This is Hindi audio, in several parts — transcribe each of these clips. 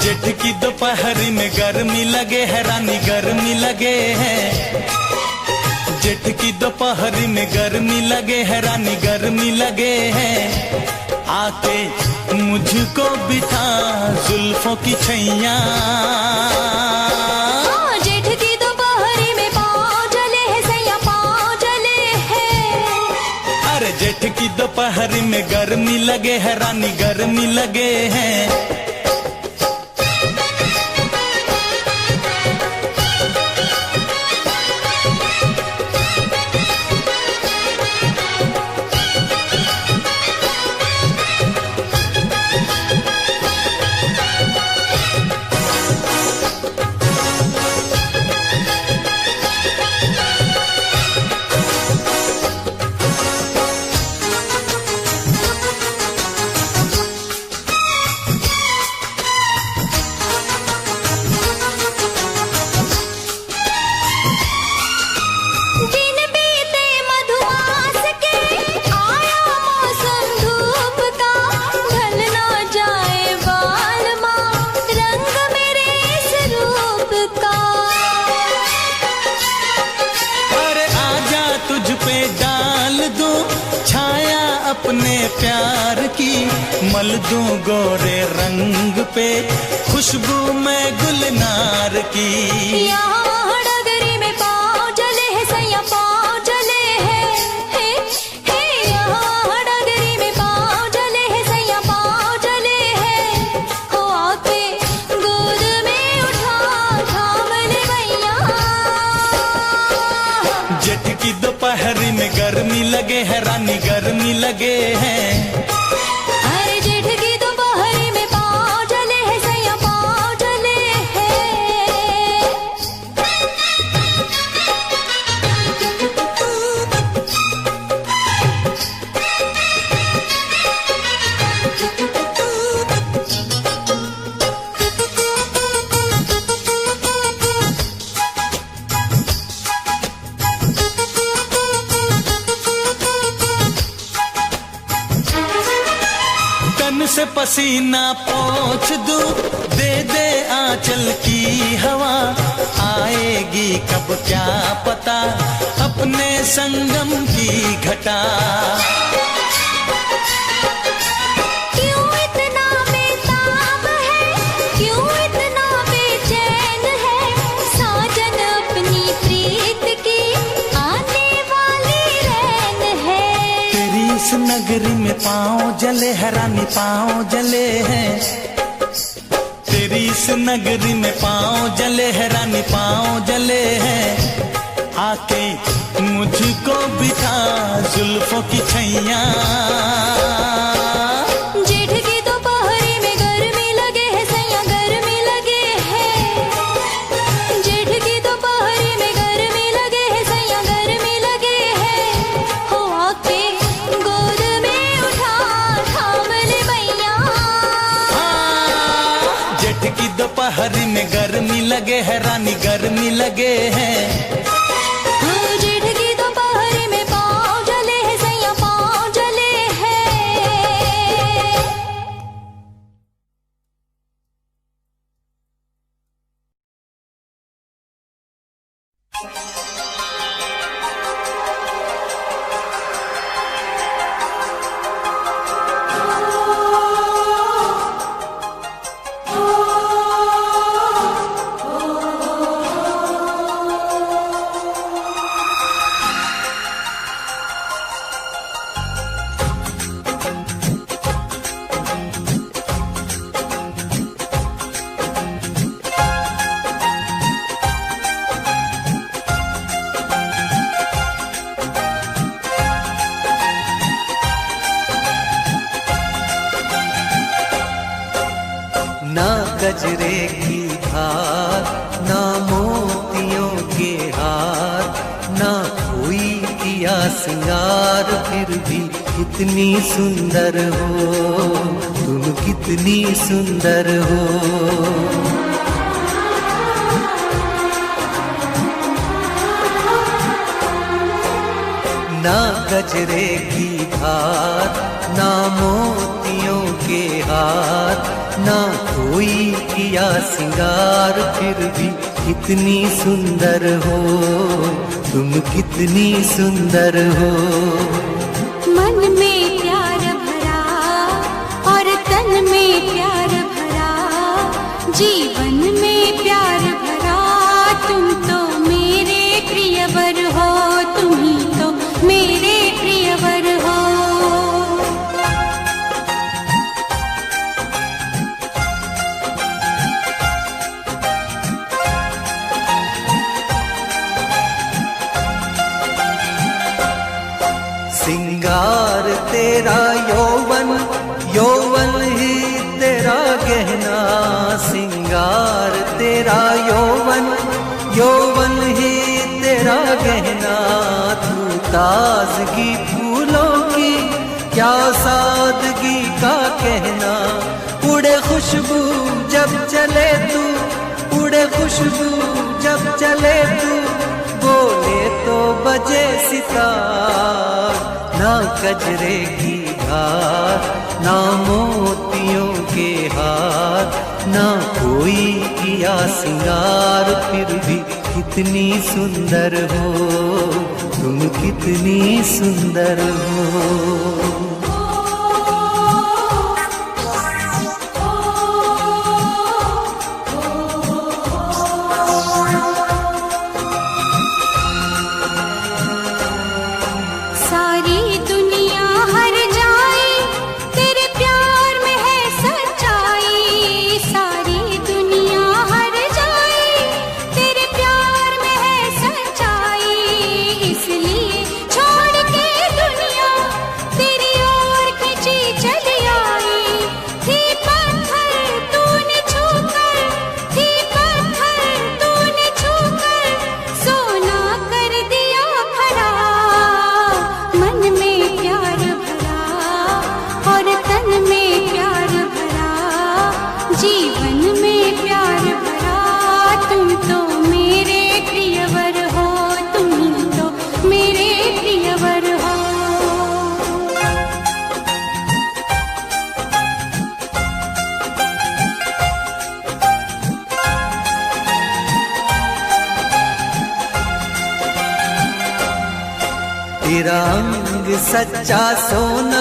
जेठ की दोपहरी में गर्मी लगे है रानी गर्मी लगे है। जेठ की दोपहरी में गर्मी लगे है रानी गर्मी लगे है। आके मुझको बिठा जुल्फों की छैया। जेठ की दोपहरी में पाँव जले है सैया पाँव जले है। अरे जेठ की दोपहरी में गर्मी लगे है रानी गर्मी लगे है। अपने प्यार की मल दूं गोरे रंग पे खुशबू में गुलनार की। यहाँ डगरी में पाँव जले है सैया पाँव जले है। यहाँ डगरी में पाँव जले है सैया पाँव जले है। हो आके गोद में उठा थाम ले भैया। जेठ की दोपहरी में गर्मी लगे है रानी गर्मी लगे है। अरे जेठ की दोपहरी में पाँव जले है सैया पाँव जले है। से पसीना पोंछ दूं दे दे आंचल की हवा। आएगी कब क्या पता अपने संगम की घटा। क्यों इतना बेताब है क्यों इतना बेचैन है। साजन अपनी प्रीत की आने वाली रैन है। तेरी इस नगरी में पाँव जले है रानी पाँव जले हैं। तेरी इस नगरी में पाँव जले है रानी पाँव जले हैं। आके मुझको बिठा जुल्फों की छैया। जेठ की दोपहरी में गर्मी लगे है सैया गर्मी लगे है। जेठ की दोपहरी में गर्मी लगे है सैया गर्मी लगे है। हो आके गोद में उठा थाम ले भैया। जेठ की दोपहरी में गर्मी लगे है रानी गर्मी लगे है। जेठ की दोपहरी में पाँव जले है सैया पाँव जले है। ना गजरे की धार ना मोतियों के हार ना कोई किया सिंगार फिर भी कितनी सुंदर हो तुम कितनी सुंदर हो। ना गजरे की धार ना मोतियों के हार ना कोई किया सिंगार, फिर भी कितनी सुंदर हो तुम, कितनी सुंदर हो। मन में प्यार भरा और तन में प्यार भरा, जीवन में प्यार भरा, तुम तो मेरे प्रियवर हो, तुम ही तो मेरे प्रियवर हो। सिंगार तेरा यौवन, यौवन ही तेरा गहना, सिंगार तेरा यौवन, यौवन ही तेरा गहना। तू ताजगी फूलों की, क्या सादगी का कहना। उड़े खुशबू जब चले तू, उड़े खुशबू जब चले तू, बोले तो बजे सितार। ना गजरे की धार, ना मोतियों के हार, ना कोई किया सिंगार, फिर भी कितनी सुंदर हो तुम, कितनी सुंदर हो। तेरा अंग सच्चा सोना,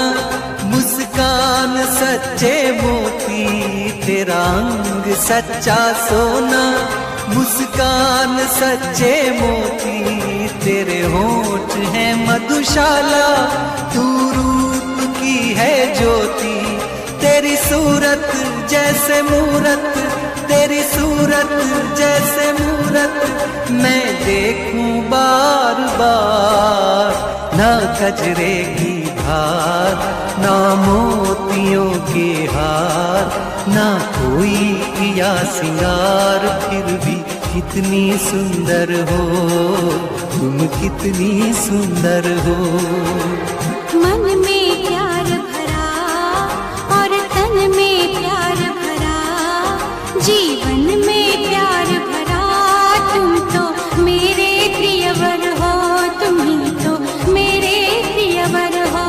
मुस्कान सच्चे मोती। तेरा अंग सच्चा सोना, मुस्कान सच्चे मोती। तेरे होंठ हैं मधुशाला, तू रूप की है ज्योति। तेरी सूरत जैसे मूरत, तेरी सूरत जैसे मूरत, मैं देखूं बार बार। ना गजरे की धार, ना मोतियों के हार, ना कोई किया सिंगार, फिर भी कितनी सुंदर हो तुम, कितनी सुंदर हो। मन में प्यार भरा और तन में प्यार भरा, जीवन में प्यार भरा, तुम तो मेरे प्रियवर हो, तुम ही तो मेरे प्रियवर हो।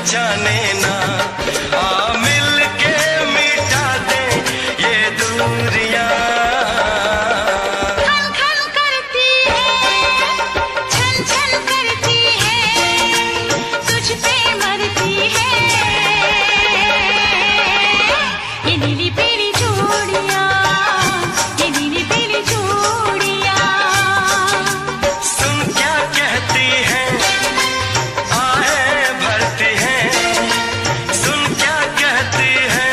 पहचाने ना, आ मिल के मिटा दे ये दूरियां। खन खन करती है, छन छन करती है, तुझ पे मरती है ये नीली पीली चूड़ियां, ये नीली पीली चूड़ियां। सुन क्या कहती है, आहें भरती है, सुन क्या कहती है,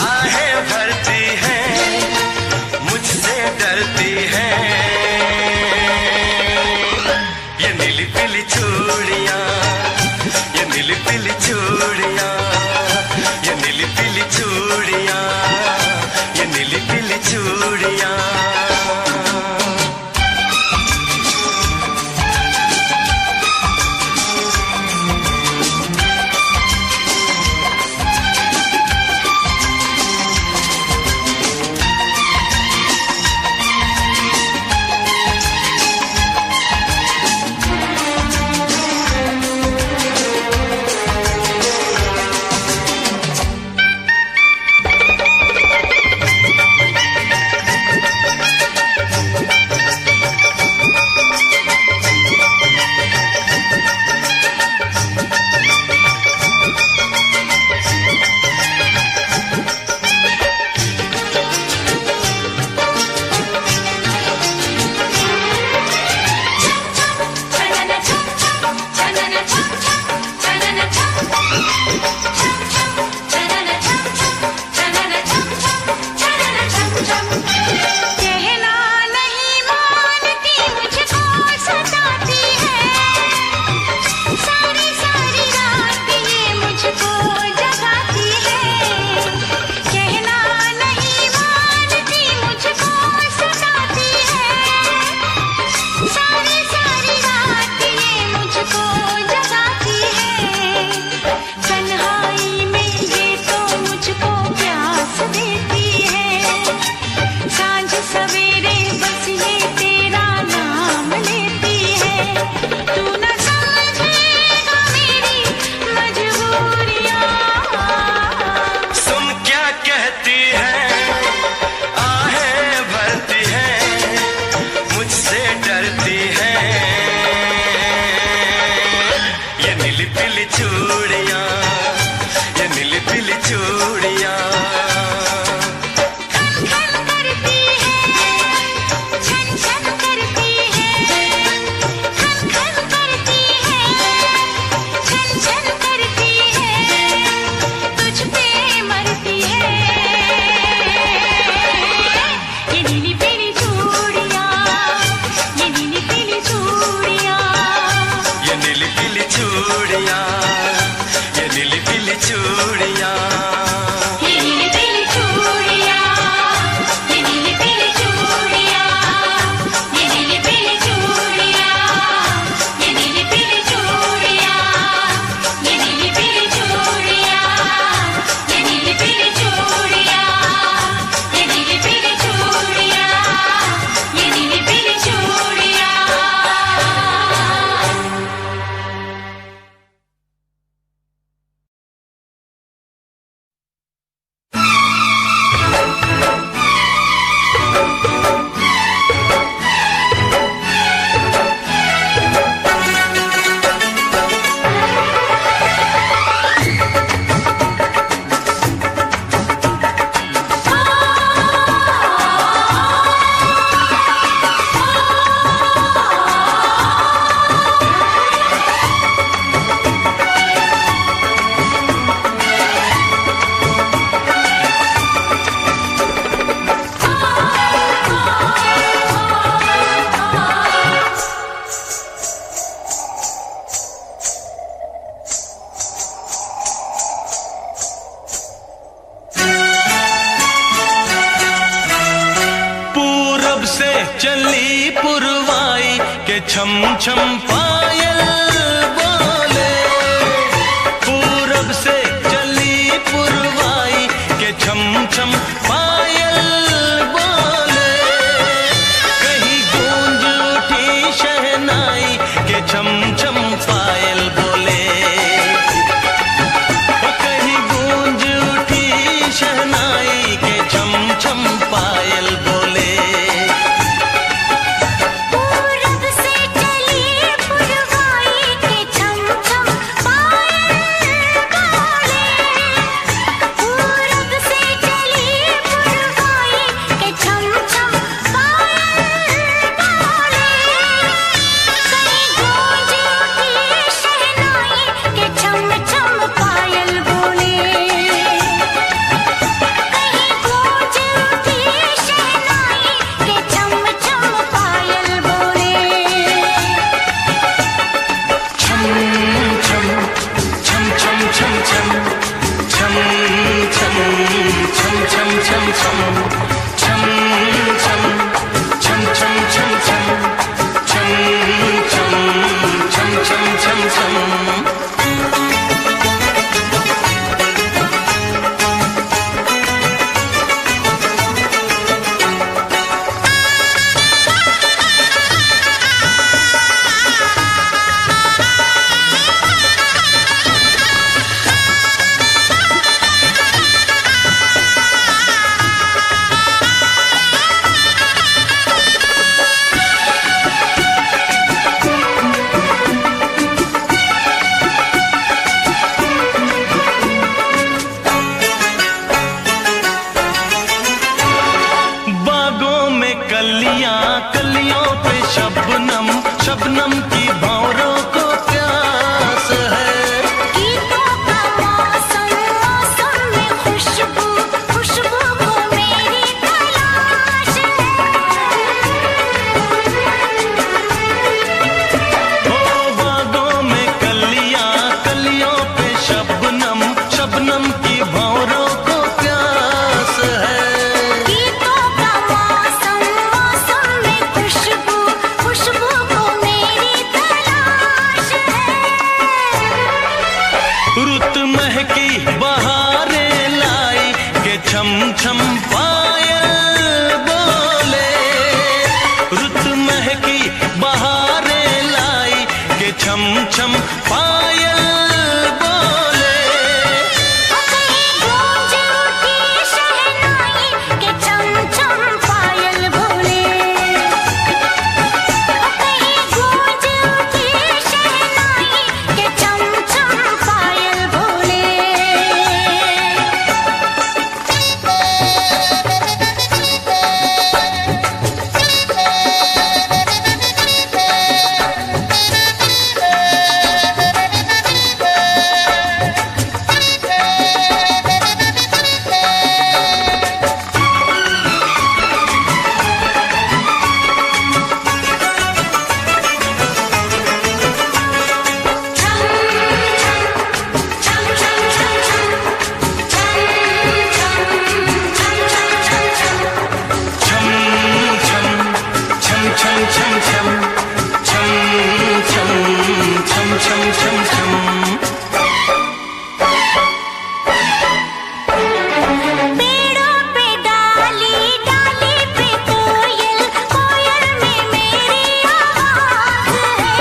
आहें भरती है, मुझसे डरती है ये नीली पीली चूड़ियां, ये नीली पीली चूड़ियां, ये नीली पीली चूड़ियां, ये नीली पीली चूड़ियां। कहना नहीं मानती, मुझको सताती है, सारी सारी रात ये मुझको जगाती है। कहना नहीं मानती, मुझको सताती है, सारी सारी रात ये मुझको जगाती है। तन्हाई में ये तो मुझको प्यास देती है, सांझ सवेरे बस ये तेरा नाम लेती है। तू न समझेगा मेरी मजबूरियां। सुन क्या कहती है, आहें भरती है, मुझसे डरती है ये नीली पीली चूड़ियां, ये नीली पीली चूड़ियां। खन खन करती है, छन छन करती है, खन खन करती है, छन छन करती है, तुझ पे मरती है ये नीली पीली चूड़ियां, ये नीली पीली चूड़ियां। ये नीली पीली चूड़ियां, ये नीली पीली चूड़ियां। ये नीली पीली चूड़ियां, ये नीली पीली चूड़ियां, ये नीली पीली चूड़ियां, ये नीली पीली चूड़ियां, ये नीली पीली चूड़ियां, ये नीली पीली चूड़ियां, ये नीली पीली चूड़ियां, ये नीली पीली चूड़ियां। चली पुरवाई के छम छम पायल बोले, पूरब से चली पुरवाई के छम छम पायल बोले, कहीं गूंज उठी शहनाई के छम छम पायल बोले। छम छम छम छम छम छम छम छम छम छम छम छम। कलियों पे शबनम शबनम की भंवरों को प्यास है। गीतों का मौसम मौसम में खुशबू खुशबू को मेरी तलाश है। ओ बागों में कलियां कलियों पे शबनम शबनम की भंवरों को प्यास है। गीतों का मौसम मौसम में खुशबू खुशबू को मेरी तलाश है। रुत महकी बहारें लाई के छम छम पायल बोले। रुत महकी बहारें लाई के छम छम पायल बोले। कहीं गूंज उठी शहनाई के चम चम पायल बोले। कहीं गूंज उठी शहनाई के चम चम पायल बोले। पेड़ों पे डाली डाली पे कोयल कोयल में मेरी आवाज़ है।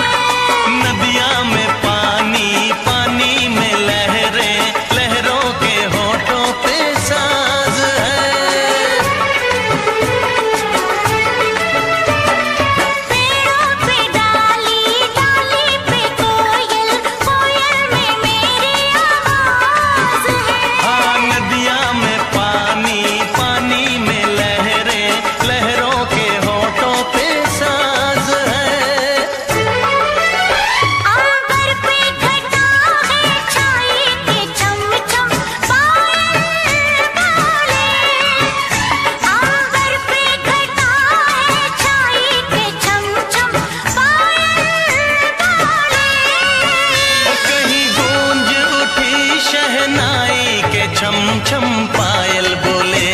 नदिया में पानी पानी में लहरें लहरों के होठों पे साज है। पेड़ों पे डाली डाली पे कोयल कोयल में मेरी आवाज़ है। हाँ नदिया में पानी पानी में लहरें लहरों के होठों पे साज है। अंबर पे घटा है छाई के चम चम पायल बोले। अंबर पे घटा है छाई के चम चम पायल बोले। ओ कहीं गूंज उठी शहनाई के छम छम पायल बोले।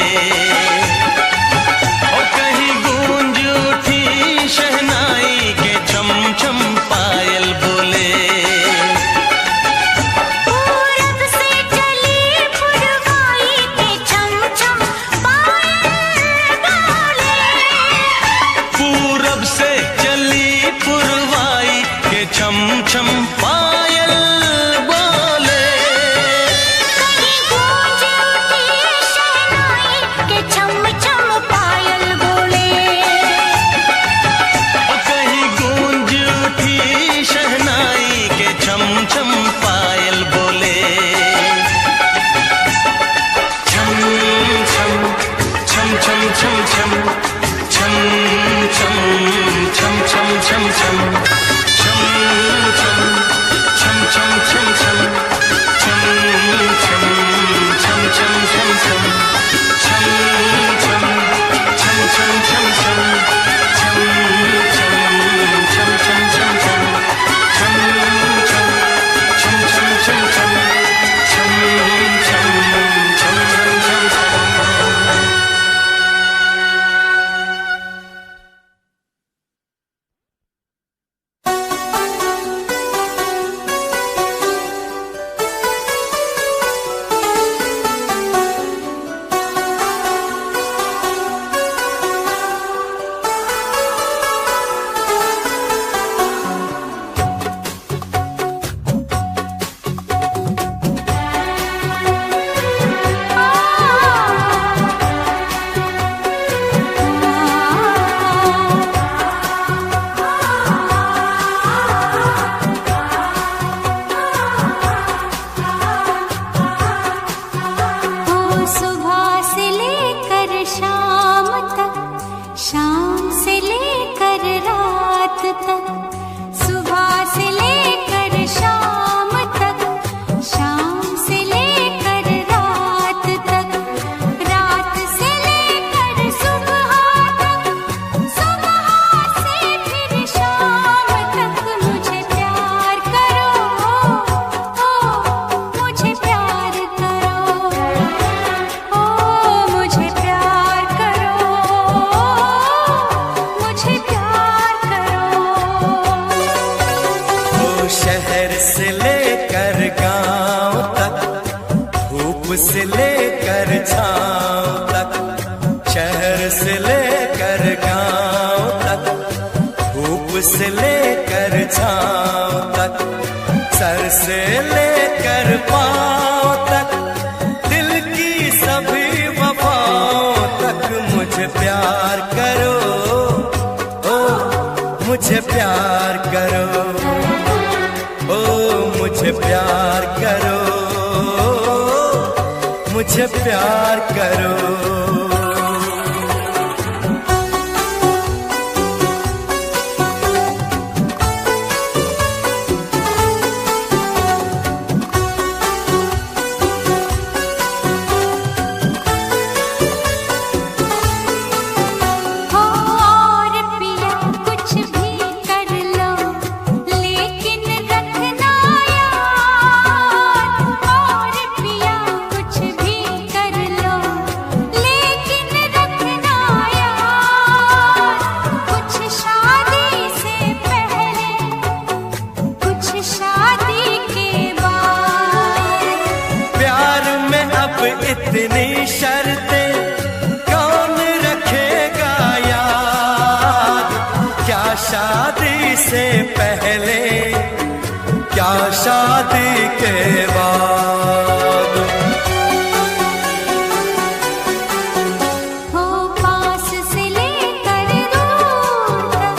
ओ कहीं गूंज उठी शहनाई के छम छम पायल बोले। पूरब से चली पुरवाई के चम चम पायल बोले। पूरब से चली पुरवाई के छम छम पायल बोले। कहीं गूंज उठी छाँव तक, सर से लेकर पाँव तक, दिल की सभी वफाओं तक मुझे प्यार करो, ओ मुझे प्यार करो, ओ मुझे प्यार करो, मुझे प्यार करो। इतनी शर्तें कौन रखेगा याद, क्या शादी से पहले, क्या शादी के बाद। हो पास से लेकर दूर तक,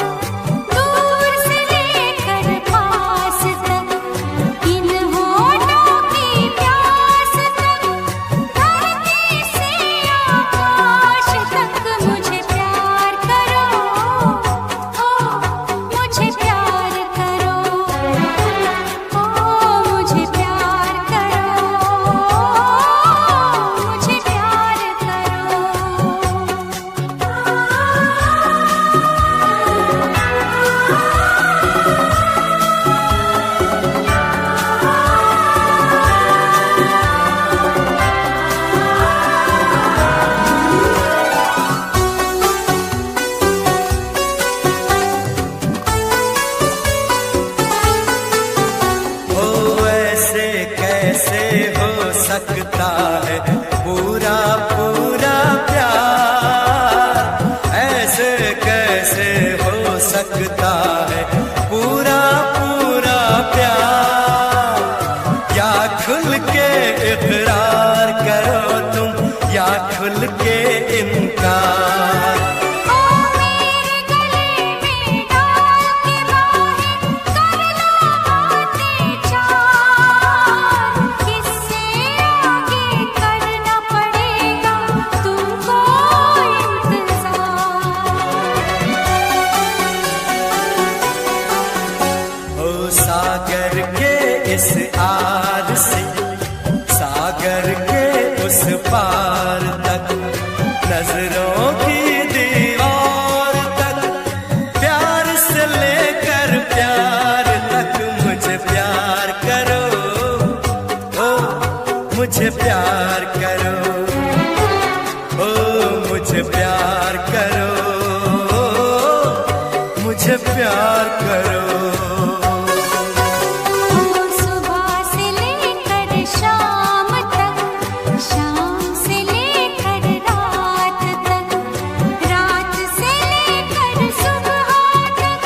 दूर से लेकर पास तक, इन होठों की प्यास तक, धरती से आकाश तक मुझे प्यार करो, ओ मुझे प्यार करो, ओ मुझे प्यार करो, मुझे प्यार करो। ओ ऐसे कैसे हो सकता है पूरा पूरा प्यार, ऐसे कैसे हो सकता है पूरा पूरा प्यार। या खुल के इकरार करो तुम, या खुल के इनकार। ओ मेरे गले में डाल के बाहें, कर लो बातें चार, किससे आगे करना पड़ेगा तुमको इंतजार। ओ सागर के इस आर से, सागर के उस पार तक, नजरों की दीवार तक, प्यार से लेकर प्यार तक मुझे प्यार करो, ओ मुझे प्यार करो, ओ मुझे प्यार करो, मुझे प्यार करो। सुबह से लेकर शाम तक, शाम से लेकर रात तक, रात से लेकर सुबह तक,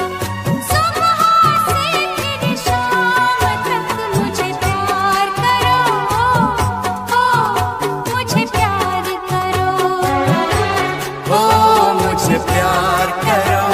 सुबह से फिर शाम तक मुझे प्यार करो, ओ मुझे प्यार करो, ओ मुझे प्यार करो,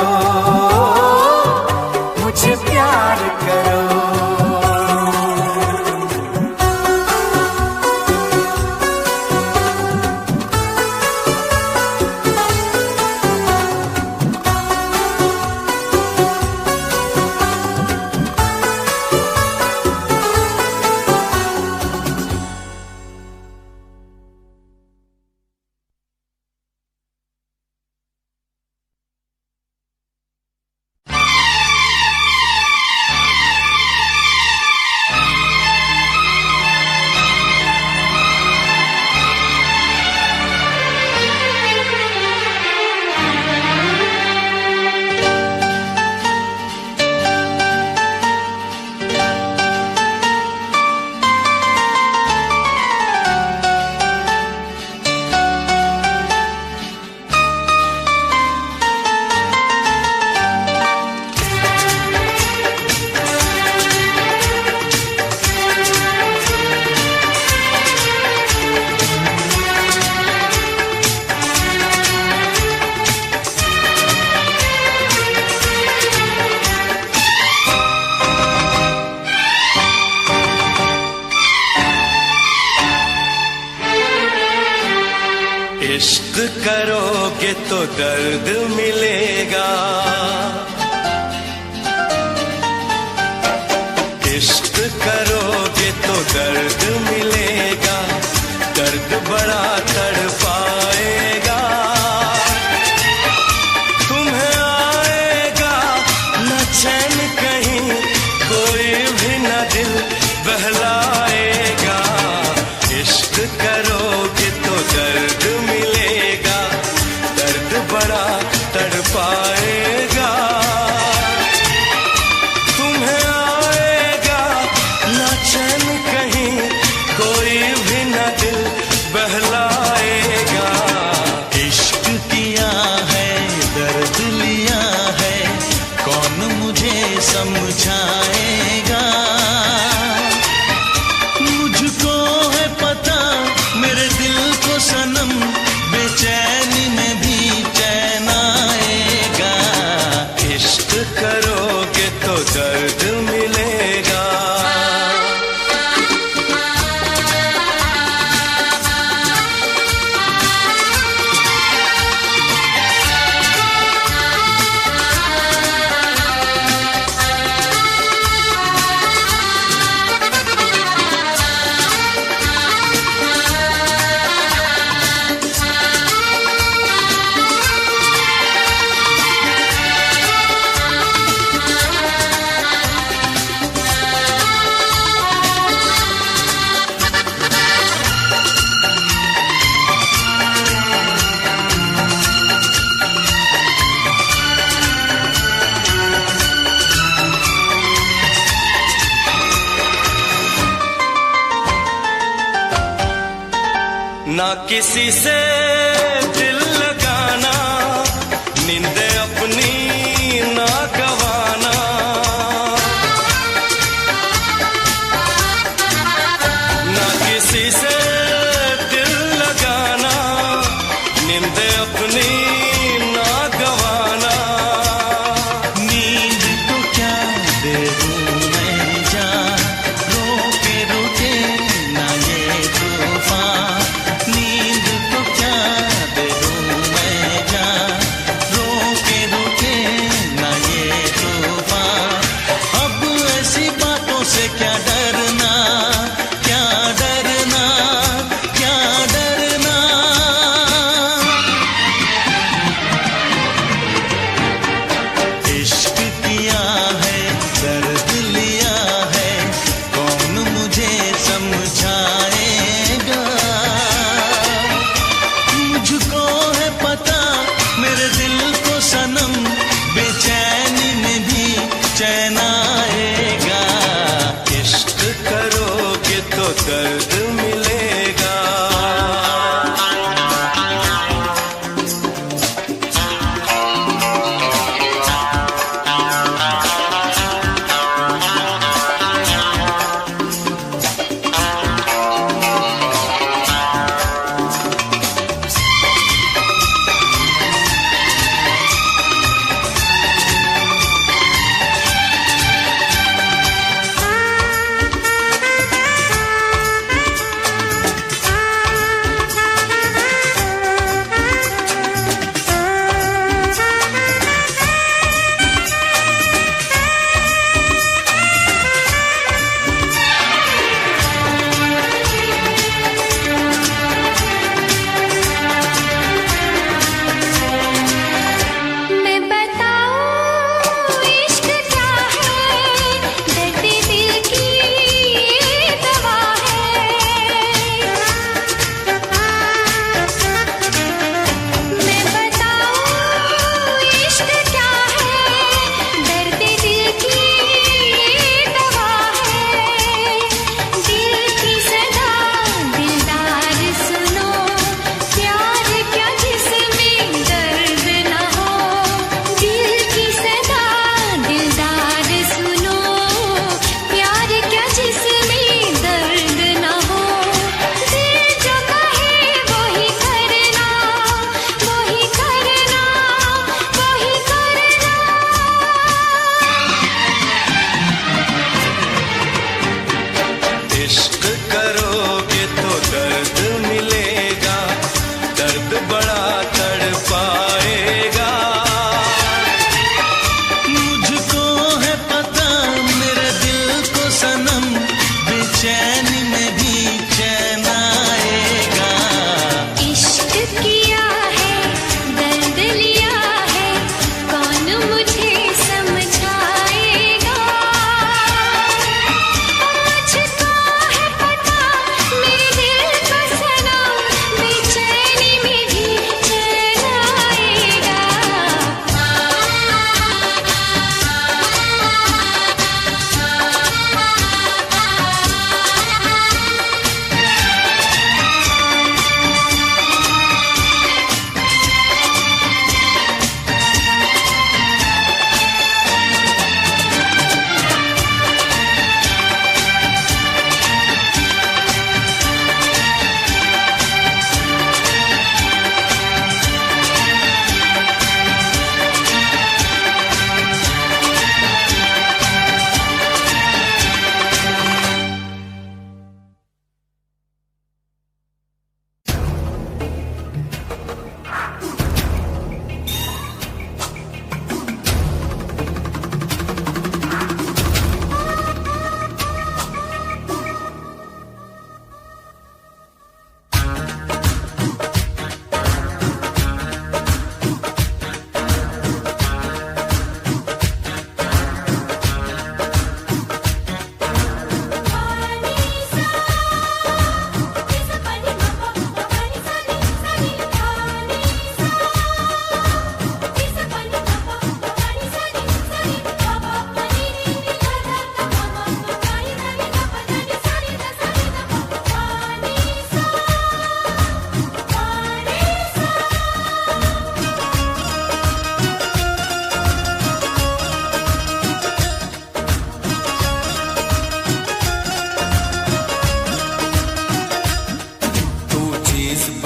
इश्क करोगे तो दर्द मिलेगा, इश्क करोगे तो दर्द मिलेगा, दर्द बड़ा तड़पाएगा। तुम्हें आएगा न चैन कहीं, कोई भी न दिल बहलाएगा। इश्क करोगे तो दर्द मिलेगा, दर्द बड़ा तड़पाएगा। तुम्हें आएगा न चैन कहीं, कोई भी न दिल बहलाएगा। इश्क किया है दर्द लिया है, कौन मुझे समझाएगा। मुझको है पता मेरे दिल को सनम, बेचैनी में भी चैन आएगा। इश्क करोगे तो दर्द मिलेगा। ना किसी से दिल लगाना, नींद अपनी ना गवाना। ना किसी से दिल लगाना, नींद अपनी ना गवाना। नींद तो क्या दे दूं मैं जान, रोके रोके ना ये तूफान। नींद तो क्या दे दूं मैं जान, रोके रोके ना ये तूफान। अब ऐसी बातों से क्या डरना, क्या डरना, क्या डरना। इश्क किया है दर्द लिया है, कौन मुझे समझाएगा। मुझको है पता मेरे दिल को सनम, बेचैनी में भी चैन आएगा। इश्क करोगे तो दर्द मिलेगा।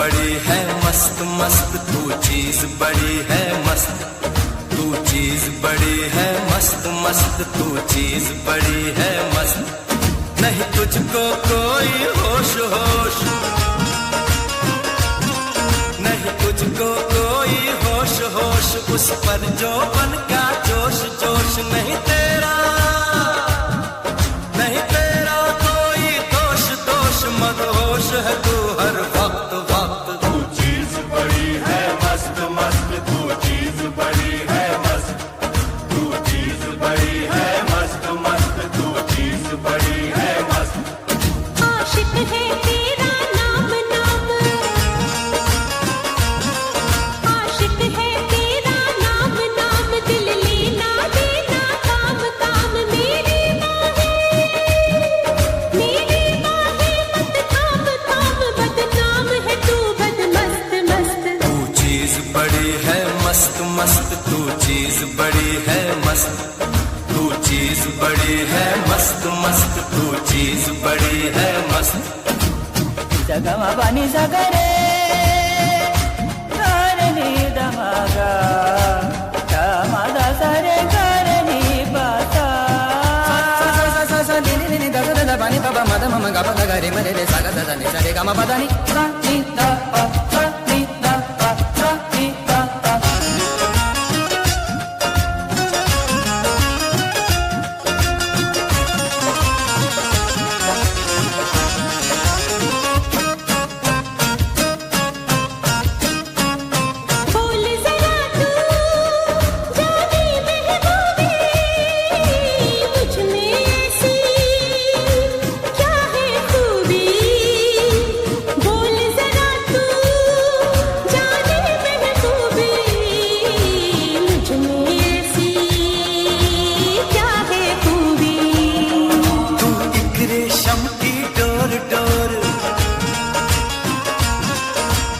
बड़ी है मस्त मस्त, तू चीज बड़ी है मस्त, तू चीज बड़ी है मस्त मस्त, तू चीज बड़ी है मस्त। नहीं तुझको कोई होश होश, नहीं तुझको कोई होश होश, उस पर जो बन का जोश जोश। नहीं तेरा कोई दोष दोष, मदहोश है तू हर वक्त वक्त। तू चीज बड़ी है मस्त मस्त, तू चीज बड़ी है मस्त, तू चीज बड़ी है मस्त मस्त, तू चीज बड़ी है मस्त। आशिक है तेरा नाम नाम, आशिक है तेरा नाम नाम, दिल लेना देना काम काम। मेरी बाहें मत थाम थाम, बदनाम है तू बद मस्त मस्त। तू चीज बड़ी है मस्त मस्त, तू चीज बड़ी है मस्त, तू चीज बड़ी है मस्त मस्त, तू चीज बड़ी है मस्त। जगमा बनी सगरे करनी दमागा, दमादा सरे करनी बाता। बनी बाबा मद मम गप गरे मरे रे सागा दा नि सरे गम पदानी सा नि दा पा सा नि दा पा सा नि दा पा। बोल जरा तू जाने महबूबी, मुझ में ऐसी क्या है खूबी। बोल जरा तू जाने महबूबी, मुझ में ऐसी क्या है खूबी। तू एक रेशम की डोर डोर,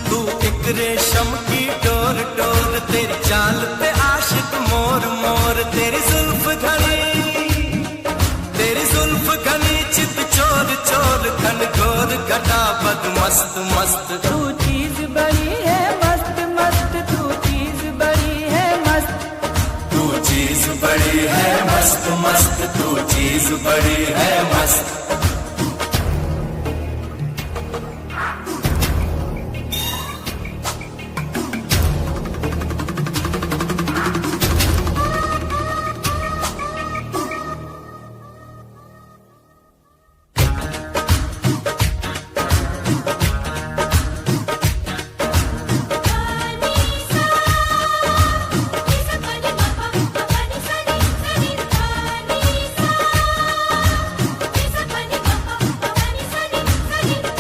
तू एक रेशम की डोर डोर, तेरी चाल पे आशिक मोर मोर। तेरी जुल्फ घनी चित चोर चोर, घन घोर घटा बद मस्त मस्त। तू चीज बड़ी है मस्त मस्त, तू चीज बड़ी है मस्त, तू चीज बड़ी है मस्त मस्त, तू चीज बड़ी है मस्त।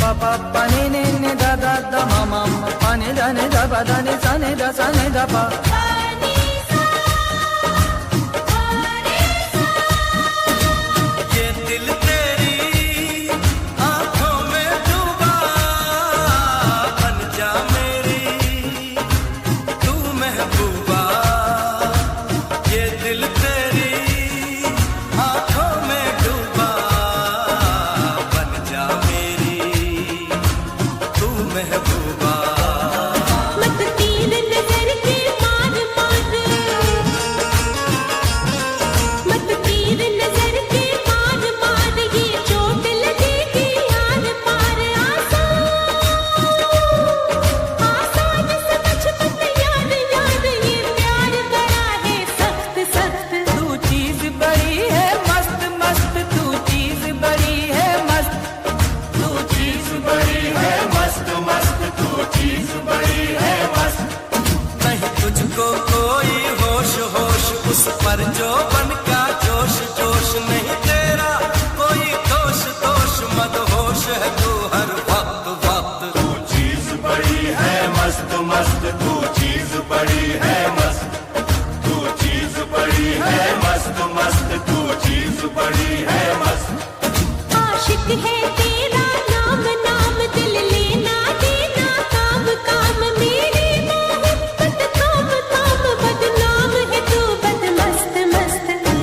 पापा पानी ने दा दा दा मामा पानी दा ने दा बा दा ने सा ने दा पा। ये दिल तेरी आंखों में डूबा, बन जा मेरी तू महबूबा। ये दिल तेरी आंखों में डूबा, बन जा मेरी तू महबूबा। मत तीर नजर के मार मार, मत तीर नजर के मार मार, ये चोट लगेगी यार पार। आसान समझ मत यार यार, ये प्यार बड़ा है सख्त सख्त। तू चीज बड़ी है मस्त मस्त, तू चीज बड़ी है मस्त, तू चीज बड़ी है मस्त मस्त, तू चीज बड़ी है मस्त। नहीं तुझको कोई होश होश, उस पर जो बन का जोश जोश। नहीं तेरा कोई दोष दोष, मदहोश है तू हर वक्त वक्त। तू चीज बड़ी है मस्त मस्त, तू चीज बड़ी है मस्त, तू चीज बड़ी है मस्त मस्त, तू चीज बड़ी है मस्त। आशिक है तेरा नाम नाम, दिल लेना देना काम काम। मेरी बाहें मत थाम थाम, बदनाम है तू बद मस्त मस्त। तू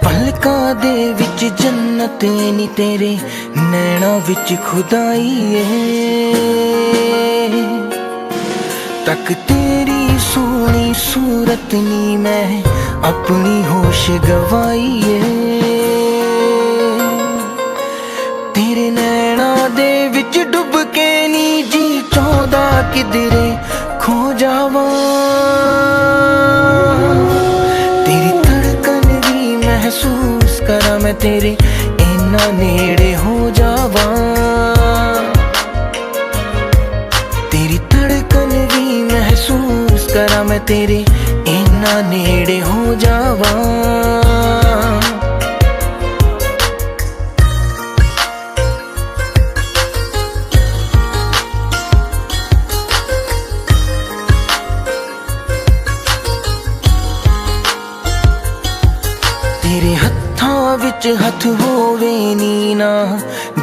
पलकां दे विच जन्नत नी तेरे नैना विच खुदाई है। तक तेरी सोनी सूरत नी मैं अपनी होश गवाई है। तेरे नैना दे विच डुब के नी जी चौदा किधरे खो जावा। तेरी धड़कन भी महसूस करा मैं तेरे इन्ना नेड़े हो जावा। तेरी धड़कन भी महसूस करा मैं तेरे इन्ना नेड़े हो जावा। तेरे हत्थां विच हथ होवे नी ना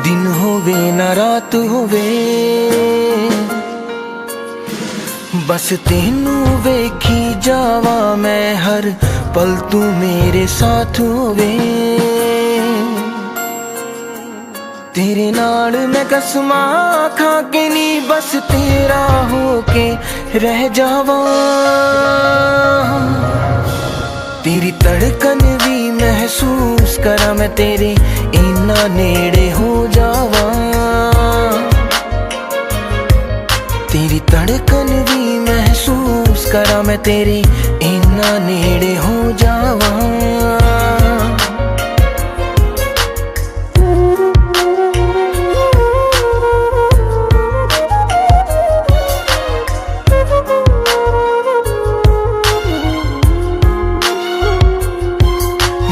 दिन होवे ना रात होवे। बस तेनू वेखी जावा मैं हर पल तू मेरे साथ होवे। तेरे नाल मैं कसमां खा के नी बस तेरा होके रह जावा। तेरी धड़कन भी महसूस करा मैं तेरे इन्ना नेड़े हो जावा। तेरी धड़कन भी महसूस करा मैं तेरे इन्ना नेड़े हो जावा।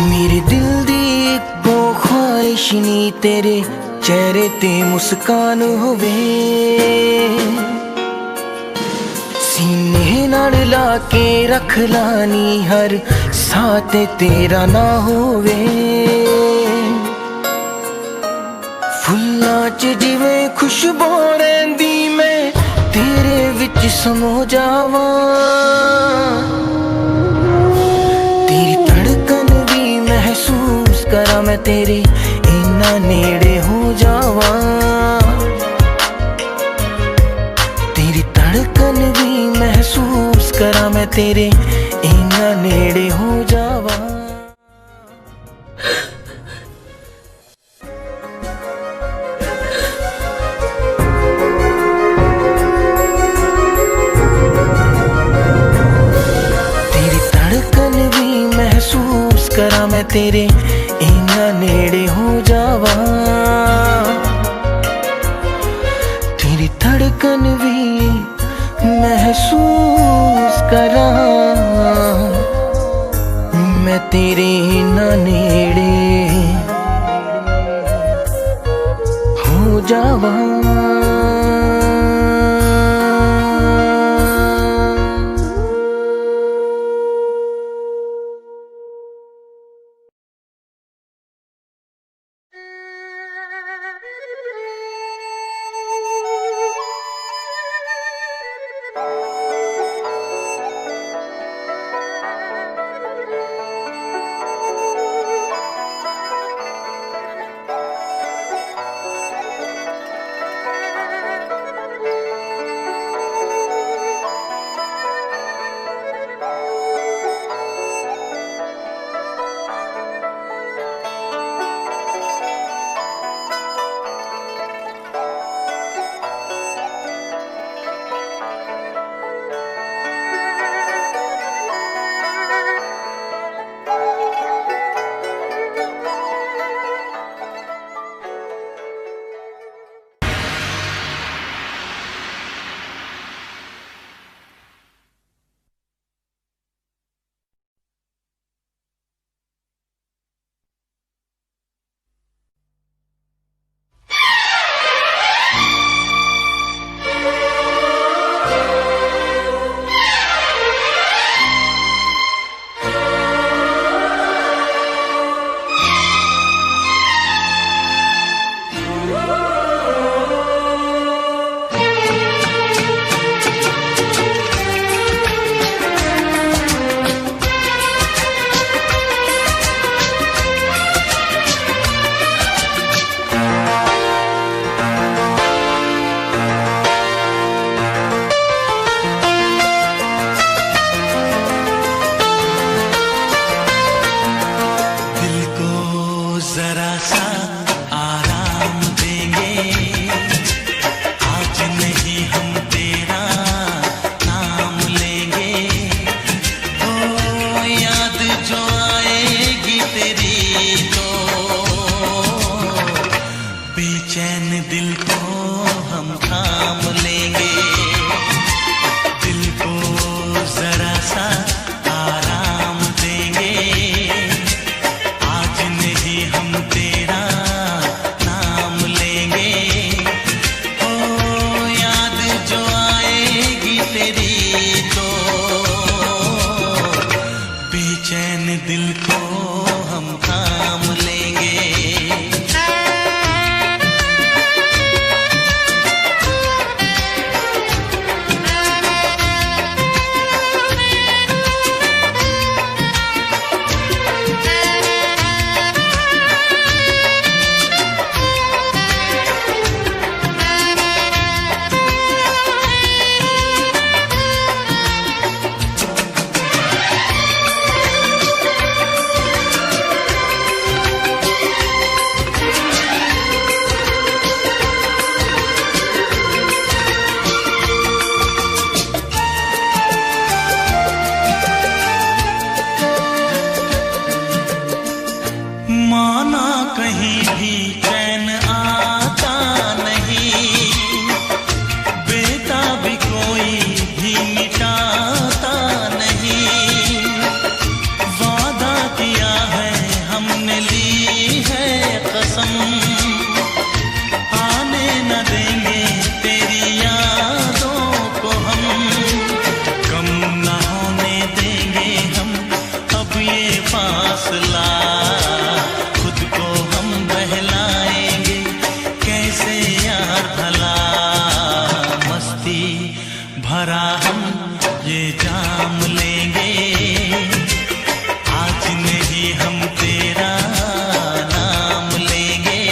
मेरे दिल दी इक्को ख्वाहिश नी तेरे चेहरे ते मुस्कान होवे। सीने नाल ला के रख लानी हर साथ तेरा ना होवे। फुल्लां च जिवें खुशबू रहिंदी मैं तेरे विच समो जावा। तेरी धड़कन भी महसूस करा मैं तेरे इन्ना नेड़े हो जावा। तेरी धड़कन भी महसूस करा मैं तेरे इन्ना नेड़े हो जावा। तेरी धड़कन भी महसूस करा मैं तेरे इन्ना नेड़े हो जावा। तेरी धड़कन भी महसूस करा मैं तेरे इन्ना नेड़े हो जावा। सा आराम देंगे, आज नहीं हम तेरा नाम लेंगे। ओ याद जो आएगी तेरी तो बेचैन दिल को हम थाम लेंगे। दिल को जरा सा आराम देंगे, आज नहीं हम तेरा नाम लेंगे। ओ याद जो आएगी तेरी तो बेचैन दिल को हम थाम लेंगे। माना कहीं भी चैन आता नहीं, बेताबी कोई भी मिटाता नहीं। वादा किया है हमने, ली है कसम, आने न देंगे तेरी यादों को हम। कम न होने देंगे हम अब ये फासला, खुद को हम बहलाएंगे कैसे यार भला। मस्ती भरा हम ये जाम लेंगे, आज नहीं हम तेरा नाम लेंगे।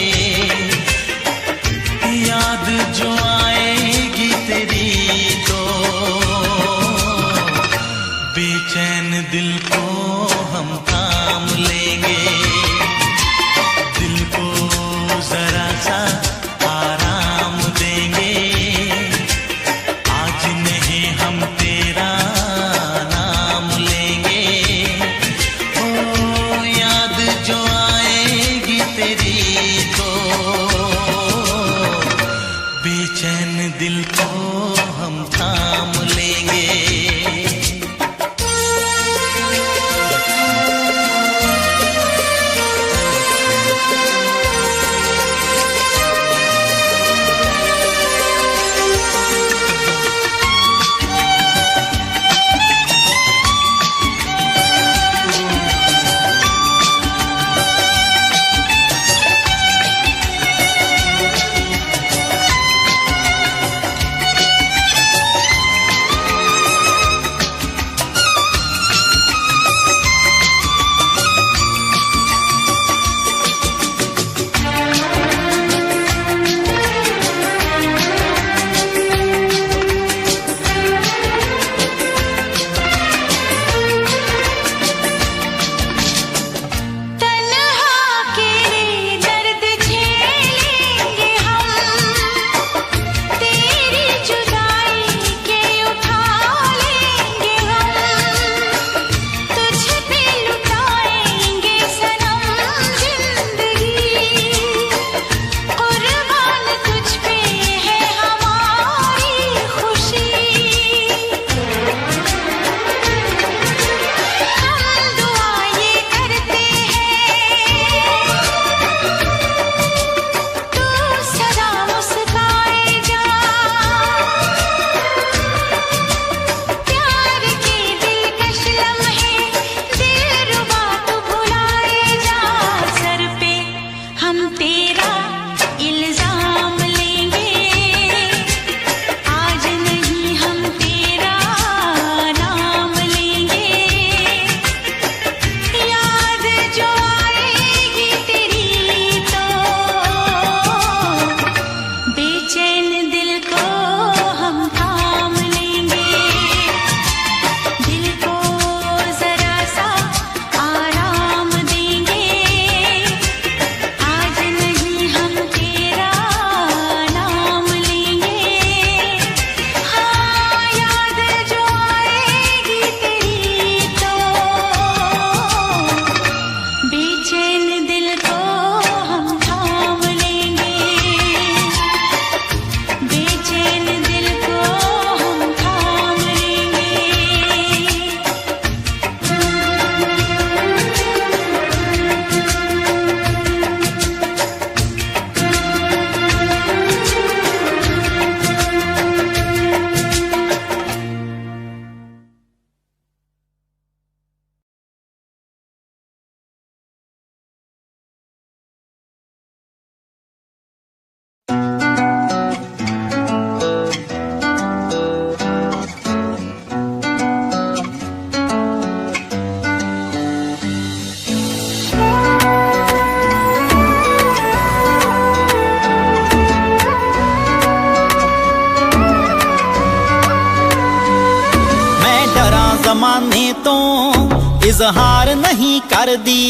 इजहार नहीं करदी।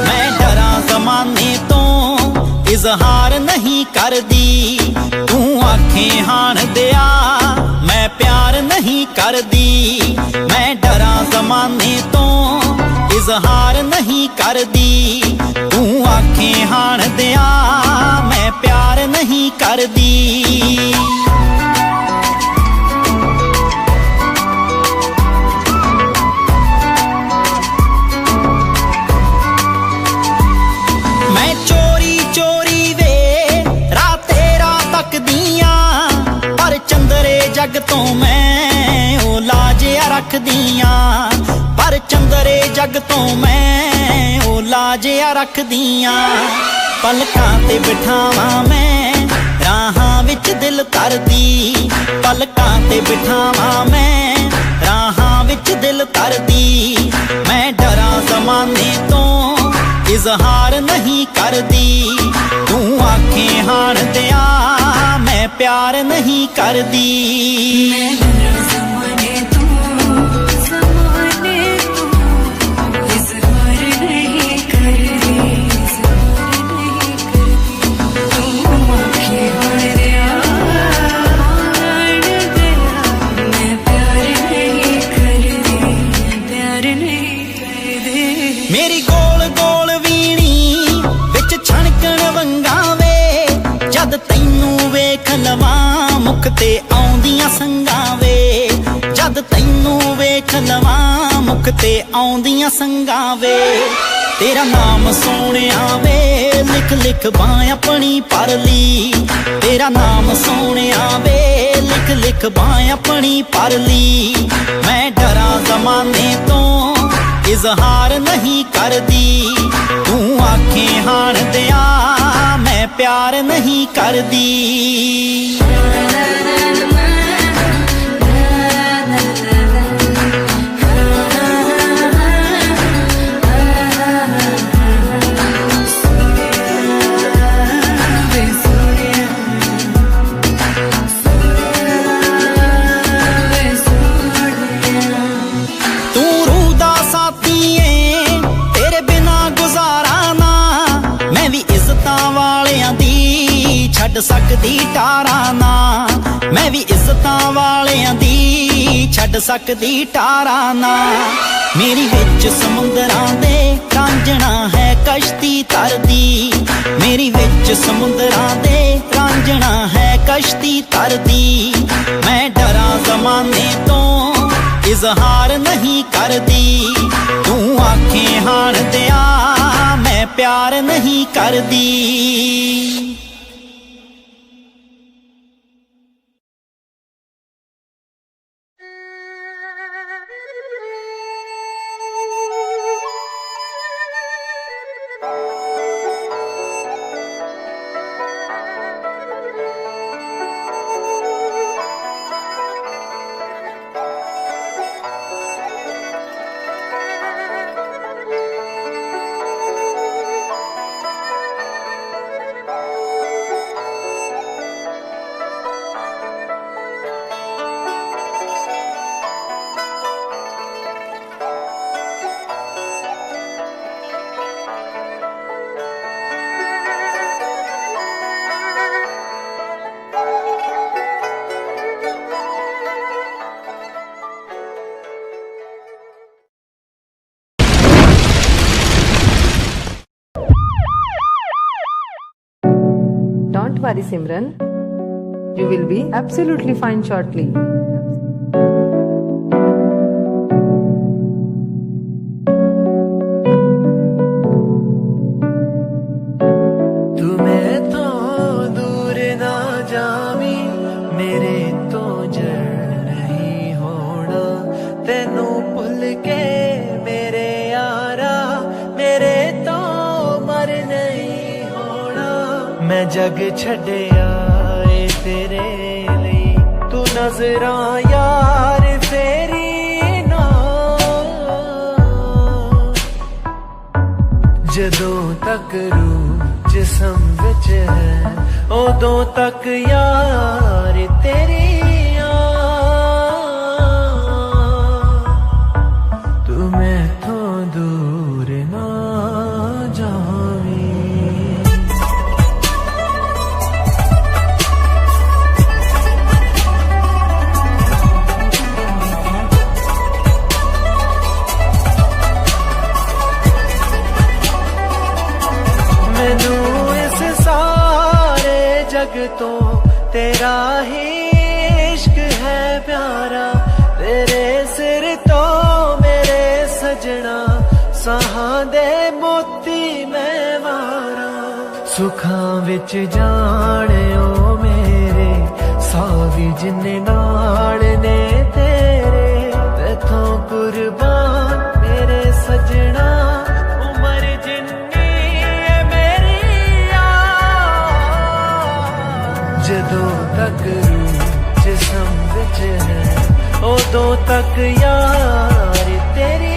मैं डरा जमाने तो इजहार नहीं करदी। तू आखें हाण दिया मैं प्यार नहीं करदी। मैं डरा जमाने तो इजहार नहीं करदी। तू आखें हाण दिया मैं प्यार नहीं करदी। मैं चोरी चोरी वे राते रात तक दिया, पर चंदरे जग तो मैं ओ लाजिया रख दिया। पर चंदरे जग तो मैं ओ लाजिया रख दिया। पलकां ते बिठावां मैं राहां विच दिल तरदी। पलकां ते बिठावां मैं राहां विच दिल तरदी। मैं डरा जमाने तो इजहार नहीं करदी। तू आखें हाण दिया मैं प्यार नहीं करदी। मेरी गोल गोल वीणी विच छणकण वंगावे, जद तैनू वेख लवां मुख ते आउंदियां संगावे। जद तैनू वेख लवां मुख ते आउंदियां संगावे। तेरा नाम सोहणिया वे लिख लिख बां अपनी परली। तेरा नाम सोहणिया वे लिख लिख बां अपनी परली। मैं डरा जमाने तो इजहार नहीं करदी। तू आखें हाण दिया मैं प्यार नहीं करदी। छड़ सकदी टारा ना मैं भी इज्जतां वालियां दी। छड़ सकदी टारा ना मेरी विच समुंदरां दे रांझणा है कश्ती तरदी। मेरी विच समुंदरां दे रांझणा है कश्ती तरदी। मैं डरा जमाने तो इजहार नहीं करदी। तू आखें हाण दिया मैं प्यार नहीं करदी। Don't worry, Simran. You will be absolutely fine shortly. तू मैं तो दूर ना जावी मेरे तो जड़ नहीं होना। तेनू भुल के मेरे यारा मेरे तो मर नहीं होना। मैं जग छड्डिया ए तेरे लिए तू नजरां यार फेरी ना। जदों तक रूह जिस्म विच है उदों तक यार तेरी जग तो तेरा ही इश्क है प्यारा, तेरे सिर तो मेरे सजना साहां दे मोती मैं वारा। सुखां विच जाने ओ मेरे सावी जिन्ने नाल ने तेरे, तैथों कुर्बान मेरे सजना उमर जिन्नी है मेरी यार। जदों तक रूह जिस्म विच है उदों तक यार तेरी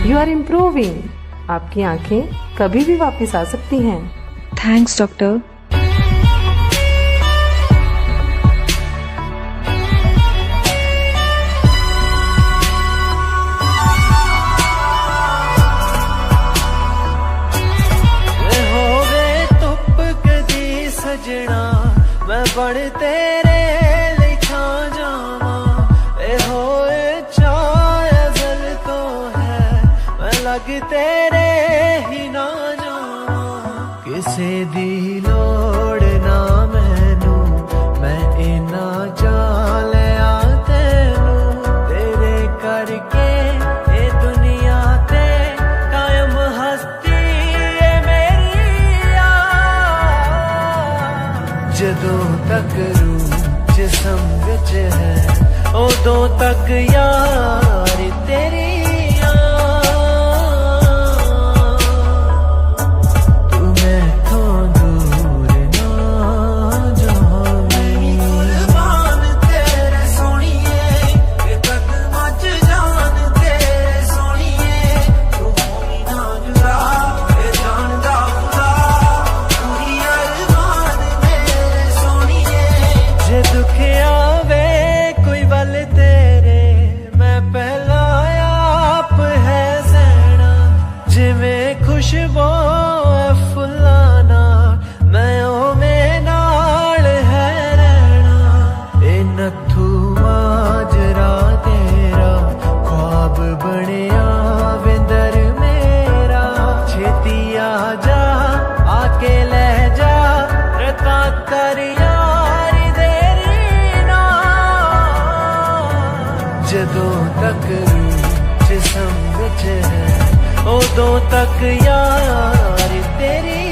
यू आर इम्प्रूविंग। आपकी आंखें कभी भी वापस आ सकती हैं। Thanks doctor. होवे धुप कदी सजना मैं बड़ तेरे लिखा जावा, ए होए चायल तो है मैं लग तेरे ही ना जावा। किसे दी लोड़ ना मैनू मैं इना जा लिया तेनू, तेरे करके ये दुनिया ते कायम हस्ती है मेरी यार। जदों तक रूह जिस्म विच है उदों तक यार तेरी खुशबू फुलाना मैं ओमे नाल है रहना। ए नथू माजरा तेरा ख्वाब बनिया विंदर मेरा, छेती आ जा आके ले जा रता कर यार देरी ना। जदों तक रूह जिस्म विच है उदों तक यार तेरी